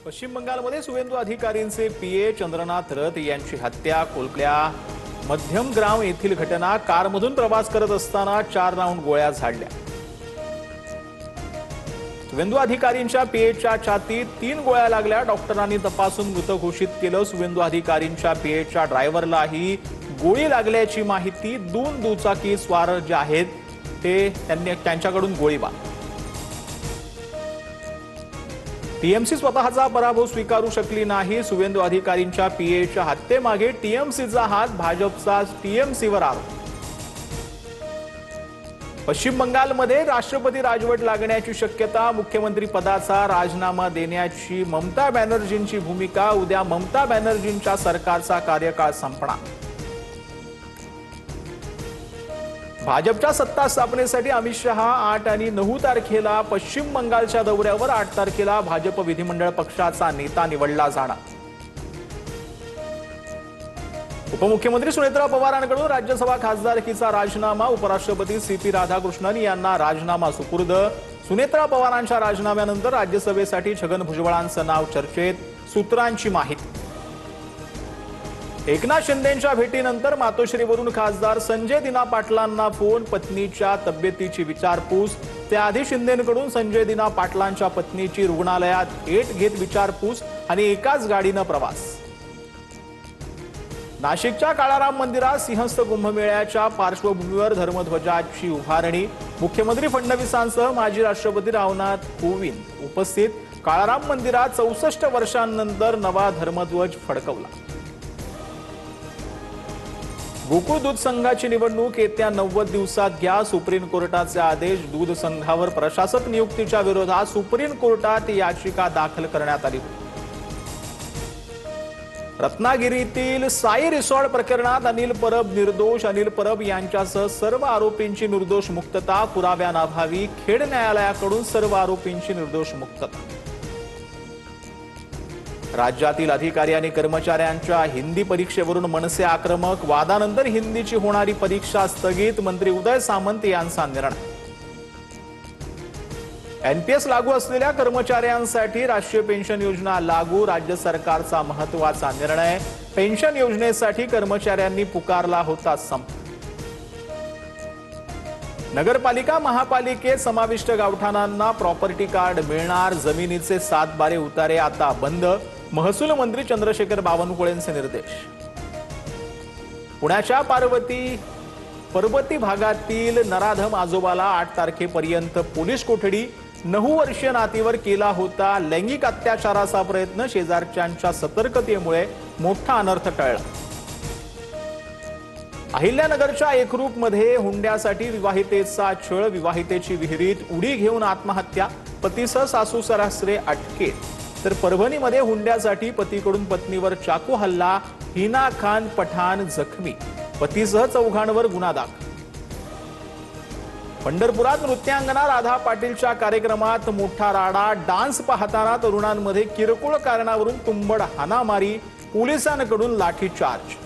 पश्चिम बंगालमध्ये सुवेंदू अधिकारींचे पीए चंद्रनाथ रथ यांची हत्या कोलकल्या मध्यमग्राम येथील घटना। कारमधून प्रवास करत असताना 4 राऊंड गोळ्या झाडल्या। सुवेंदू अधिकारींच्या पीएच्या छातीत 3 गोळ्या लागल्या। डॉक्टरांनी तपासून मृत घोषित केलं। सुवेंदू अधिकारींच्या पीएच्या ड्रायव्हरलाही गोळी लागल्याची माहिती। 2 दुचाकी स्वार जे आहेत त्यांच्याकडून गोळीबार। टीएमसी स्वतःचा पराभव स्वीकारू शकली नाही। सुवेंदू अधिकारींच्या पीएच्या हत्येमागे टीएमसीचा हात, भाजपचा टीएमसीवर आरोप। पश्चिम बंगालमध्ये राष्ट्रपती राजवट लागण्याची शक्यता। मुख्यमंत्री पदाचा राजीनामा देण्याची ममता बॅनर्जींची भूमिका। उद्या ममता बॅनर्जींच्या सरकारचा कार्यकाळ संपणार। भाजपच्या सत्ता स्थापनेसाठी अमित शहा 8 आणि 9 तारखेला पश्चिम बंगालच्या दौऱ्यावर। 8 तारखेला भाजप विधिमंडळ पक्षाचा नेता निवडला जाणार। उपमुख्यमंत्री सुनेत्रा पवारांकडून राज्यसभा खासदारकीचा राजीनामा। उपराष्ट्रपती सीपी राधाकृष्णन यांना राजीनामा सुपूर्द। सुनेत्रा पवारांच्या राजीनाम्यानंतर राज्यसभेसाठी छगन भुजबळांचं नाव चर्चेत। सूत्रांची माहिती। एकनाथ शिंदेंच्या भेटीनंतर मातोश्रीवरून खासदार संजय दिना पाटलांना फोन। पत्नीच्या तब्येतीची विचारपूस। त्याआधी शिंदेंकडून संजय दिना पाटलांच्या पत्नीची रुग्णालयात भेट घेत विचारपूस आणि एकाच गाडीनं प्रवास। नाशिकच्या काळाराम मंदिरात सिंहस्थ कुंभमेळ्याच्या पार्श्वभूमीवर धर्मध्वजाची उभारणी। मुख्यमंत्री फडणवीसांसह माजी राष्ट्रपती रामनाथ कोविंद उपस्थित। काळाराम मंदिरात 64 वर्षांनंतर नवा धर्मध्वज फडकवला। गोकुळ दूध संघाची निवडणूक येत्या 90 दिवसात घ्या। सुप्रीम कोर्टाचे आदेश। दूध संघावर प्रशासक नियुक्तीच्या विरोधात सुप्रीम कोर्टात याचिका दाखल करण्यात आली होती। रत्नागिरीतील साई रिसॉर्ट प्रकरणात अनिल परब निर्दोष। अनिल परब यांच्यासह सर्व आरोपींची निर्दोष मुक्तता। पुराव्यांअभावी खेड न्यायालयाकडून सर्व आरोपींची निर्दोष मुक्तता। राज्यातील अधिकारी आणि कर्मचाऱ्यांच्या हिंदी परीक्षेवरून मनसे आक्रमक। वादानंतर हिंदीची होणारी परीक्षा स्थगित। मंत्री उदय सामंत यांचा निर्णय। एनपीएस लागू असलेल्या कर्मचाऱ्यांसाठी राष्ट्रीय पेन्शन योजना लागू। राज्य सरकारचा महत्त्वाचा निर्णय। पेन्शन योजनेसाठी कर्मचाऱ्यांनी पुकारला होता संप। नगरपालिका महापालिकेत समाविष्ट गावठाणांना प्रॉपर्टी कार्ड मिळणार। जमिनीचे 7 बारे उतारे आता बंद। महसूल मंत्री चंद्रशेखर बावनकुळेंचे निर्देश। पुण्याच्या पर्वती भागातील नराधम आजोबाला 8 तारखेपर्यंत पोलीस कोठडी। 9 वर्षीय नातीवर केला होता लैंगिक अत्याचाराचा प्रयत्न। शेजारच्यांच्या सतर्कतेमुळे मोठा अनर्थ टळला। अहिल्यानगरच्या एकरूपमध्ये हुंड्यासाठी विवाहितेचा छळ। विवाहितेची विहिरीत उडी घेऊन आत्महत्या। पतीसह सासू सासरे अटकेत। तर परभणीमध्ये हुंड्यासाठी पतीकडून पत्नीवर चाकू हल्ला। हिना खान पठाण जखमी। पतीसह 4 गुन्हा दाखल। पंढरपुरात नृत्यांगना राधा पाटीलच्या कार्यक्रमात मोठा राडा। डान्स पाहताना तरुणांमध्ये किरकोळ कारणावरून तुंबड हाणामारी। पोलिसांकडून लाठीचार्ज।